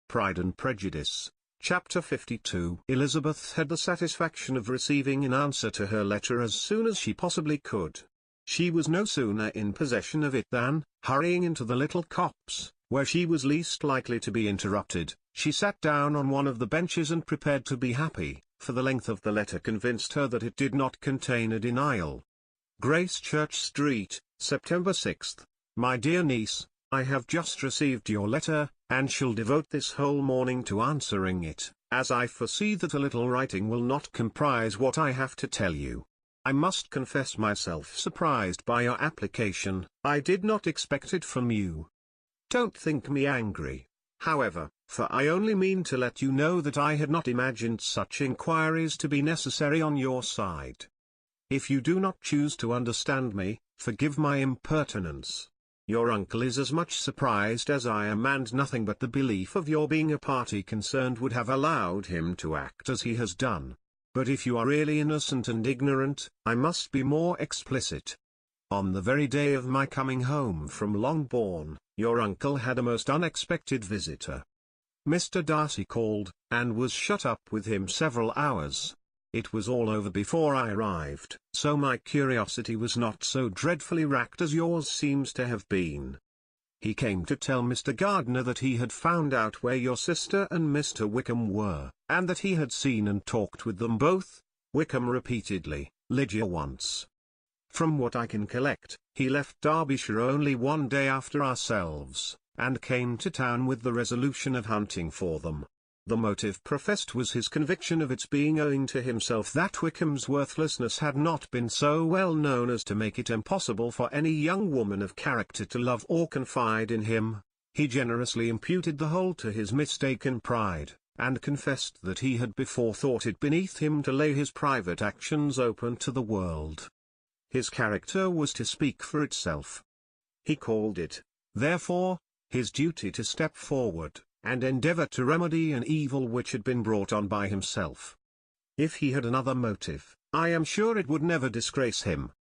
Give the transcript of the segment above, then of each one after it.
Pride and Prejudice, Chapter 52. Elizabeth had the satisfaction of receiving an answer to her letter as soon as she possibly could. She was no sooner in possession of it than, hurrying into the little copse, where she was least likely to be interrupted, she sat down on one of the benches and prepared to be happy, for the length of the letter convinced her that it did not contain a denial. Gracechurch Street, September 6. My dear niece, I have just received your letter, and shall devote this whole morning to answering it, as I foresee that a little writing will not comprise what I have to tell you. I must confess myself surprised by your application. I did not expect it from you. Don't think me angry, however, for I only mean to let you know that I had not imagined such inquiries to be necessary on your side. If you do not choose to understand me, forgive my impertinence. Your uncle is as much surprised as I am, and nothing but the belief of your being a party concerned would have allowed him to act as he has done. But if you are really innocent and ignorant, I must be more explicit. On the very day of my coming home from Longbourn, your uncle had a most unexpected visitor. Mr. Darcy called, and was shut up with him several hours. It was all over before I arrived, so my curiosity was not so dreadfully racked as yours seems to have been. He came to tell Mr. Gardiner that he had found out where your sister and Mr. Wickham were, and that he had seen and talked with them both, Wickham repeatedly, Lydia once. From what I can collect, he left Derbyshire only one day after ourselves, and came to town with the resolution of hunting for them. The motive professed was his conviction of its being owing to himself that Wickham's worthlessness had not been so well known as to make it impossible for any young woman of character to love or confide in him. He generously imputed the whole to his mistaken pride, and confessed that he had before thought it beneath him to lay his private actions open to the world. His character was to speak for itself. He called it, therefore, his duty to step forward, and endeavour to remedy an evil which had been brought on by himself. If he had another motive, I am sure it would never disgrace him.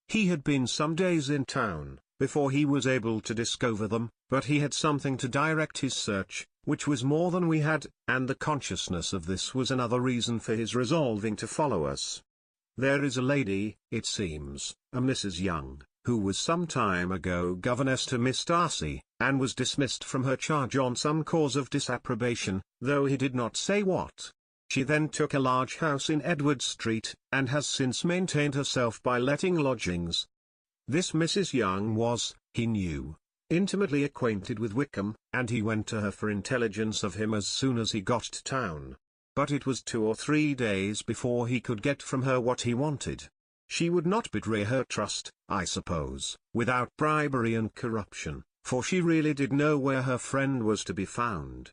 He had been some days in town, before he was able to discover them, but he had something to direct his search, which was more than we had, and the consciousness of this was another reason for his resolving to follow us. There is a lady, it seems, a Mrs. Young, who was some time ago governess to Miss Darcy, and was dismissed from her charge on some cause of disapprobation, though he did not say what. She then took a large house in Edward Street, and has since maintained herself by letting lodgings. This Mrs. Young was, he knew, intimately acquainted with Wickham, and he went to her for intelligence of him as soon as he got to town. But it was 2 or 3 days before he could get from her what he wanted. She would not betray her trust, I suppose, without bribery and corruption, for she really did know where her friend was to be found.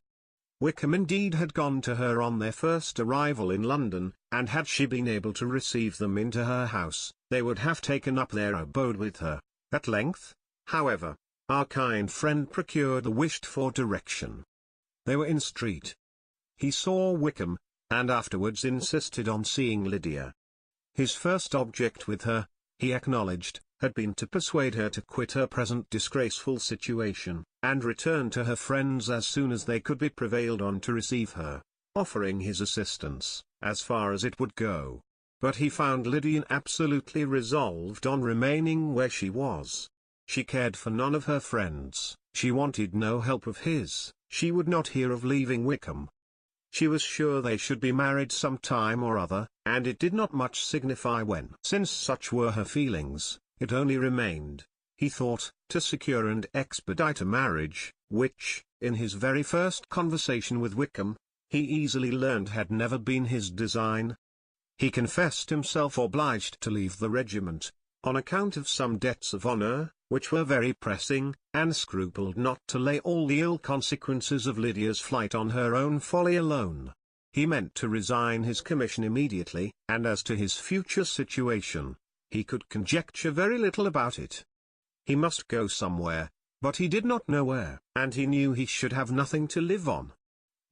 Wickham indeed had gone to her on their first arrival in London, and had she been able to receive them into her house, they would have taken up their abode with her. At length, however, our kind friend procured the wished-for direction. They were in street. He saw Wickham, and afterwards insisted on seeing Lydia. His first object with her, he acknowledged, had been to persuade her to quit her present disgraceful situation, and return to her friends as soon as they could be prevailed on to receive her, offering his assistance, as far as it would go. But he found Lydia absolutely resolved on remaining where she was. She cared for none of her friends, she wanted no help of his, she would not hear of leaving Wickham. She was sure they should be married some time or other, and it did not much signify when. Since such were her feelings, it only remained, he thought, to secure and expedite a marriage, which, in his very first conversation with Wickham, he easily learned had never been his design. He confessed himself obliged to leave the regiment, on account of some debts of honour, which were very pressing, and scrupled not to lay all the ill consequences of Lydia's flight on her own folly alone. He meant to resign his commission immediately, and as to his future situation, he could conjecture very little about it. He must go somewhere, but he did not know where, and he knew he should have nothing to live on.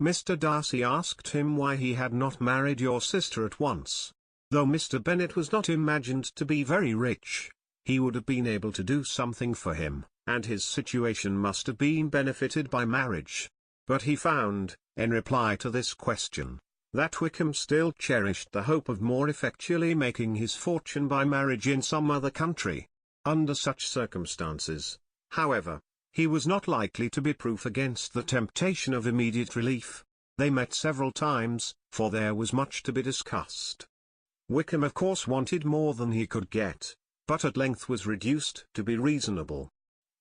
Mr. Darcy asked him why he had not married your sister at once. Though Mr. Bennet was not imagined to be very rich, he would have been able to do something for him, and his situation must have been benefited by marriage. But he found, in reply to this question, that Wickham still cherished the hope of more effectually making his fortune by marriage in some other country. Under such circumstances, however, he was not likely to be proof against the temptation of immediate relief. They met several times, for there was much to be discussed. Wickham of course wanted more than he could get, but at length was reduced to be reasonable.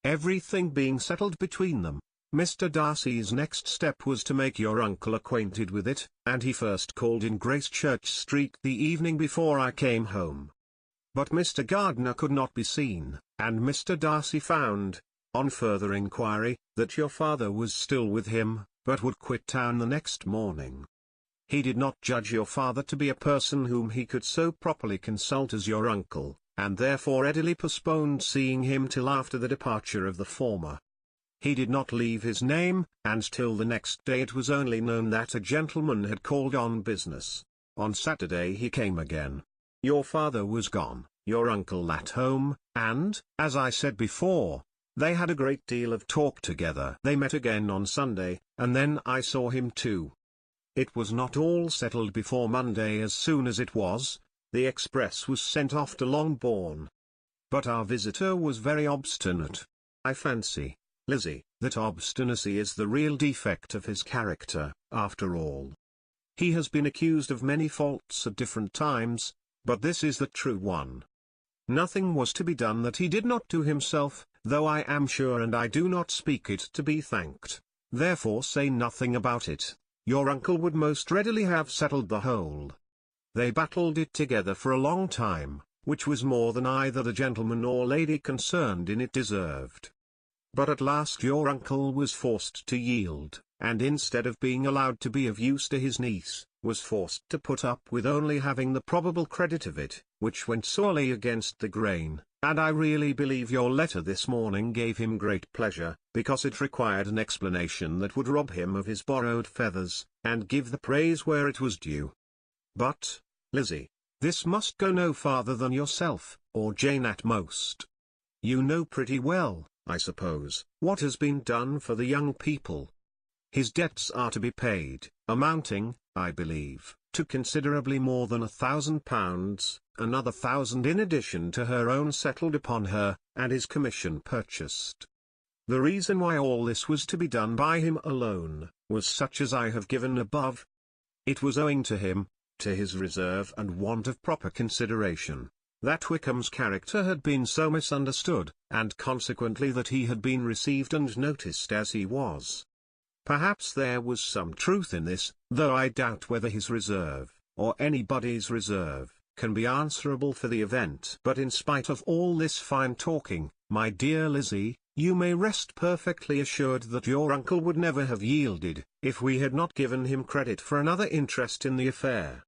Everything being settled between them, Mr. Darcy's next step was to make your uncle acquainted with it, and he first called in Gracechurch Street the evening before I came home. But Mr. Gardiner could not be seen, and Mr. Darcy found, on further inquiry, that your father was still with him, but would quit town the next morning. He did not judge your father to be a person whom he could so properly consult as your uncle, and therefore readily postponed seeing him till after the departure of the former. He did not leave his name, and till the next day it was only known that a gentleman had called on business. On Saturday he came again. Your father was gone, your uncle at home, and, as I said before, they had a great deal of talk together. They met again on Sunday, and then I saw him too. It was not all settled before Monday. As soon as it was, the express was sent off to Longbourn. But our visitor was very obstinate. I fancy, Lizzie, that obstinacy is the real defect of his character, after all. He has been accused of many faults at different times, but this is the true one. Nothing was to be done that he did not do himself, though I am sure and I do not speak it to be thanked, therefore say nothing about it. Your uncle would most readily have settled the whole. They battled it together for a long time, which was more than either the gentleman or lady concerned in it deserved. But at last your uncle was forced to yield, and instead of being allowed to be of use to his niece, was forced to put up with only having the probable credit of it, which went sorely against the grain, and I really believe your letter this morning gave him great pleasure, because it required an explanation that would rob him of his borrowed feathers, and give the praise where it was due. But, Lizzie, this must go no farther than yourself, or Jane at most. You know pretty well, I suppose, what has been done for the young people. His debts are to be paid, amounting, I believe, to considerably more than £1,000, another 1,000 in addition to her own settled upon her, and his commission purchased. The reason why all this was to be done by him alone, was such as I have given above. It was owing to him, to his reserve and want of proper consideration, that Wickham's character had been so misunderstood, and consequently that he had been received and noticed as he was. Perhaps there was some truth in this, though I doubt whether his reserve, or anybody's reserve, can be answerable for the event. But in spite of all this fine talking, my dear Lizzie, you may rest perfectly assured that your uncle would never have yielded, if we had not given him credit for another interest in the affair.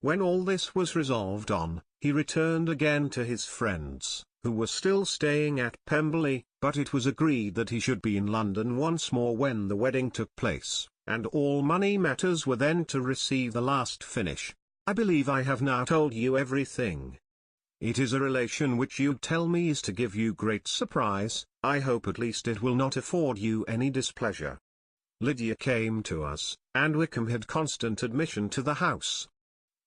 When all this was resolved on, he returned again to his friends, who were still staying at Pemberley, but it was agreed that he should be in London once more when the wedding took place, and all money matters were then to receive the last finish. I believe I have now told you everything. It is a relation which you tell me is to give you great surprise. I hope at least it will not afford you any displeasure. Lydia came to us, and Wickham had constant admission to the house.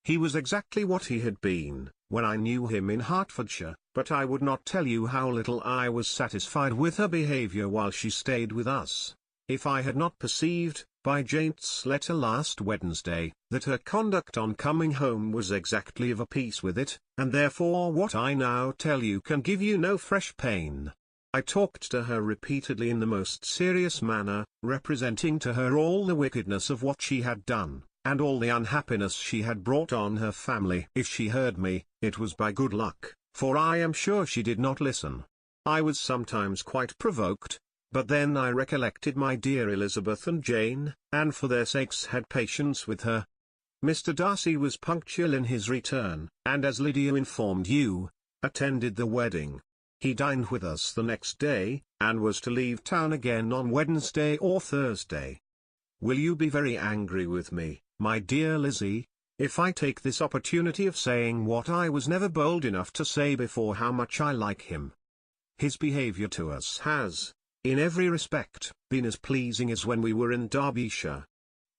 He was exactly what he had been, when I knew him in Hertfordshire, but I would not tell you how little I was satisfied with her behaviour while she stayed with us, if I had not perceived, by Jane's letter last Wednesday, that her conduct on coming home was exactly of a piece with it, and therefore what I now tell you can give you no fresh pain. I talked to her repeatedly in the most serious manner, representing to her all the wickedness of what she had done, and all the unhappiness she had brought on her family. If she heard me, it was by good luck, for I am sure she did not listen. I was sometimes quite provoked, but then I recollected my dear Elizabeth and Jane, and for their sakes had patience with her. Mr. Darcy was punctual in his return, and as Lydia informed you, attended the wedding. He dined with us the next day, and was to leave town again on Wednesday or Thursday. Will you be very angry with me, my dear Lizzie, if I take this opportunity of saying what I was never bold enough to say before, how much I like him? His behaviour to us has, in every respect, been as pleasing as when we were in Derbyshire.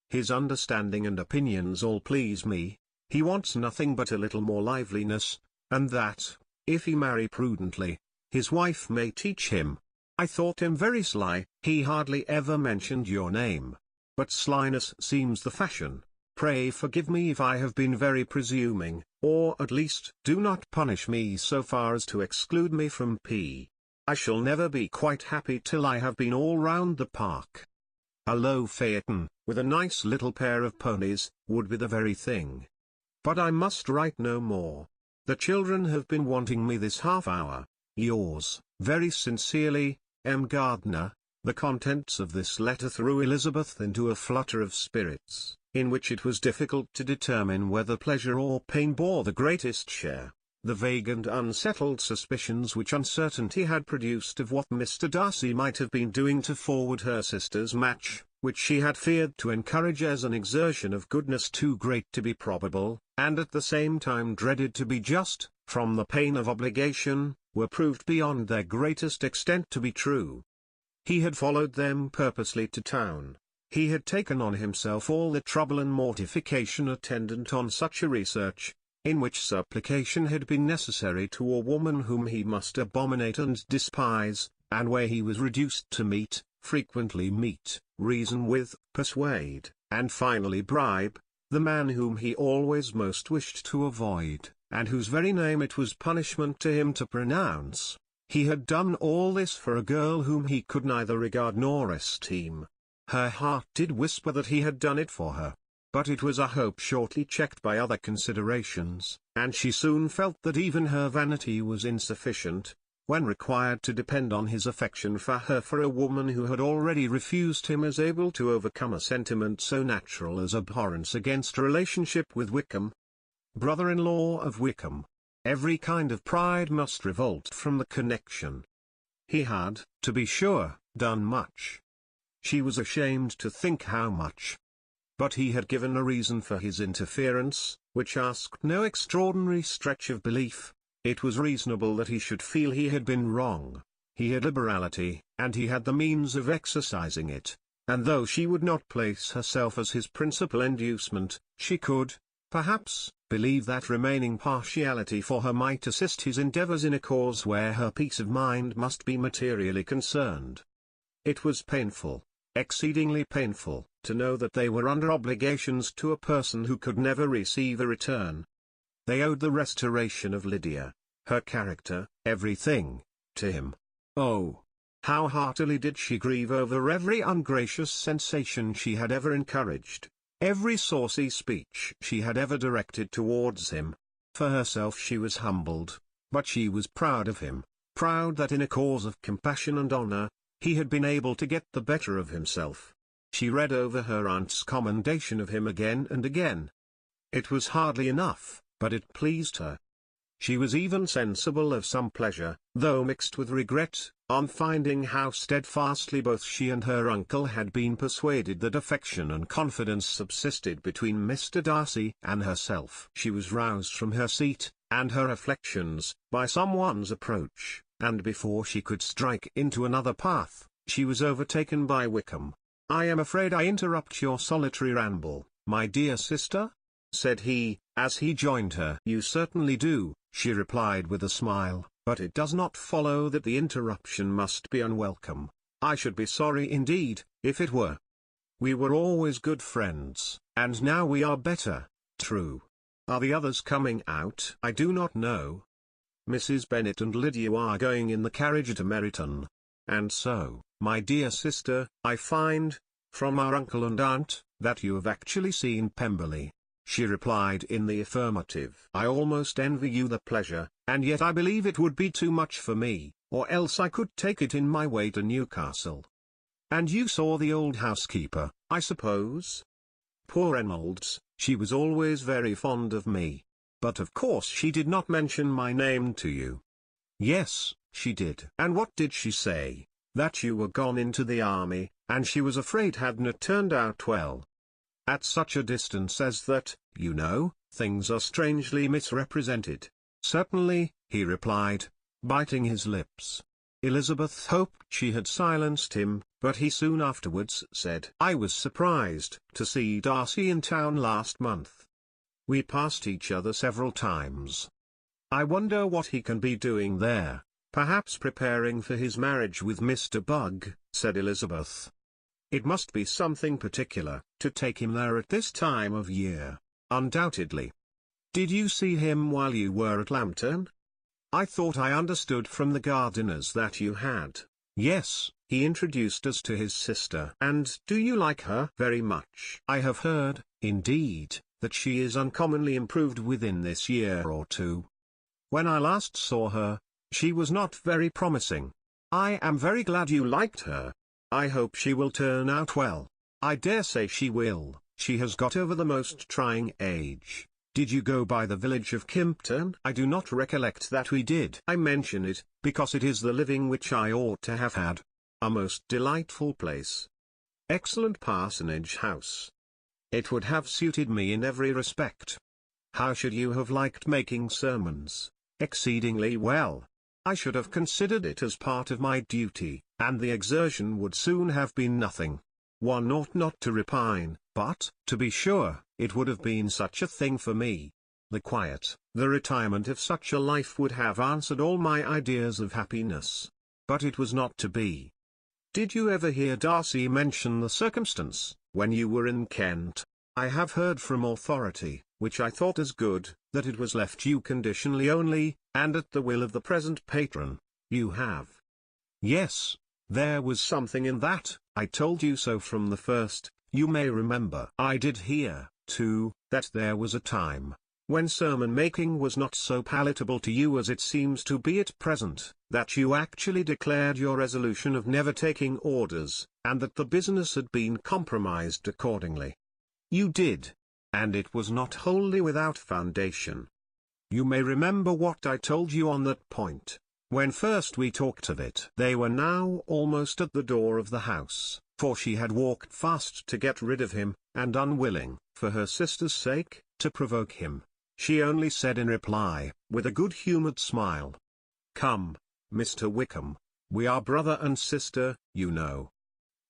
His understanding and opinions all please me. He wants nothing but a little more liveliness, and that, if he marry prudently, his wife may teach him. I thought him very sly. He hardly ever mentioned your name. But slyness seems the fashion. Pray forgive me if I have been very presuming, or at least do not punish me so far as to exclude me from P. I shall never be quite happy till I have been all round the park. A low phaeton, with a nice little pair of ponies, would be the very thing. But I must write no more. The children have been wanting me this half hour. Yours, very sincerely, M. Gardiner. The contents of this letter threw Elizabeth into a flutter of spirits, in which it was difficult to determine whether pleasure or pain bore the greatest share. The vague and unsettled suspicions which uncertainty had produced of what Mr. Darcy might have been doing to forward her sister's match, which she had feared to encourage as an exertion of goodness too great to be probable, and at the same time dreaded to be just, from the pain of obligation, were proved beyond their greatest extent to be true. He had followed them purposely to town. He had taken on himself all the trouble and mortification attendant on such a research, in which supplication had been necessary to a woman whom he must abominate and despise, and where he was reduced to frequently meet, reason with, persuade, and finally bribe, the man whom he always most wished to avoid, and whose very name it was punishment to him to pronounce. He had done all this for a girl whom he could neither regard nor esteem. Her heart did whisper that he had done it for her. But it was a hope shortly checked by other considerations, and she soon felt that even her vanity was insufficient, when required to depend on his affection for her, for a woman who had already refused him as able to overcome a sentiment so natural as abhorrence against a relationship with Wickham. Brother-in-law of Wickham. Every kind of pride must revolt from the connection. He had, to be sure, done much. She was ashamed to think how much. But he had given a reason for his interference, which asked no extraordinary stretch of belief. It was reasonable that he should feel he had been wrong. He had liberality, and he had the means of exercising it, and though she would not place herself as his principal inducement, she could, perhaps, believe that remaining partiality for her might assist his endeavours in a cause where her peace of mind must be materially concerned. It was painful, exceedingly painful, to know that they were under obligations to a person who could never receive a return. They owed the restoration of Lydia, her character, everything, to him. Oh, how heartily did she grieve over every ungracious sensation she had ever encouraged, every saucy speech she had ever directed towards him. For herself she was humbled, but she was proud of him, proud that in a cause of compassion and honour, he had been able to get the better of himself. She read over her aunt's commendation of him again and again. It was hardly enough, but it pleased her. She was even sensible of some pleasure, though mixed with regret, on finding how steadfastly both she and her uncle had been persuaded that affection and confidence subsisted between Mr. Darcy and herself. She was roused from her seat, and her reflections, by someone's approach, and before she could strike into another path, she was overtaken by Wickham. "I am afraid I interrupt your solitary ramble, my dear sister?" said he, as he joined her. "You certainly do," she replied with a smile, "but it does not follow that the interruption must be unwelcome. I should be sorry indeed, if it were. We were always good friends, and now we are better, true. Are the others coming out? I do not know. Mrs. Bennet and Lydia are going in the carriage to Meryton. And so, my dear sister, I find, from our uncle and aunt, that you have actually seen Pemberley." She replied in the affirmative. "I almost envy you the pleasure, and yet I believe it would be too much for me, or else I could take it in my way to Newcastle." "And you saw the old housekeeper, I suppose?" "Poor Reynolds, she was always very fond of me. But of course she did not mention my name to you." "Yes, she did." "And what did she say?" "That you were gone into the army, and she was afraid hadn't it turned out well. At such a distance as that, you know, things are strangely misrepresented." "Certainly," he replied, biting his lips. Elizabeth hoped she had silenced him, but he soon afterwards said, "I was surprised to see Darcy in town last month. We passed each other several times. I wonder what he can be doing there." "Perhaps preparing for his marriage with Mr. Bug," said Elizabeth. "It must be something particular to take him there at this time of year." "Undoubtedly. Did you see him while you were at Lambton? I thought I understood from the gardeners that you had." "Yes, he introduced us to his sister." "And do you like her?" "Very much. I have heard, indeed, that she is uncommonly improved within this year or two. When I last saw her, she was not very promising." "I am very glad you liked her. I hope she will turn out well." "I dare say she will. She has got over the most trying age." "Did you go by the village of Kimpton?" "I do not recollect that we did. I mention it, because it is the living which I ought to have had. A most delightful place. Excellent parsonage house. It would have suited me in every respect." "How should you have liked making sermons?" "Exceedingly well. I should have considered it as part of my duty, and the exertion would soon have been nothing. One ought not to repine, but, to be sure, it would have been such a thing for me. The quiet, the retirement of such a life would have answered all my ideas of happiness. But it was not to be." "Did you ever hear Darcy mention the circumstance, when you were in Kent?" "I have heard from authority, which I thought as good, that it was left you conditionally only, and at the will of the present patron." "You have?" "Yes, there was something in that. I told you so from the first, you may remember. I did hear, too, that there was a time, when sermon-making was not so palatable to you as it seems to be at present, that you actually declared your resolution of never taking orders, and that the business had been compromised accordingly." "You did. And it was not wholly without foundation. You may remember what I told you on that point, when first we talked of it." They were now almost at the door of the house, for she had walked fast to get rid of him, and unwilling, for her sister's sake, to provoke him, she only said in reply, with a good-humoured smile, "Come, Mr. Wickham, we are brother and sister, you know.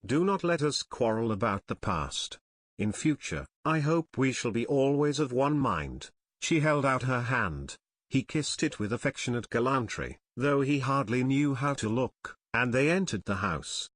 Do not let us quarrel about the past. In future, I hope we shall be always of one mind." She held out her hand. He kissed it with affectionate gallantry, though he hardly knew how to look, and they entered the house.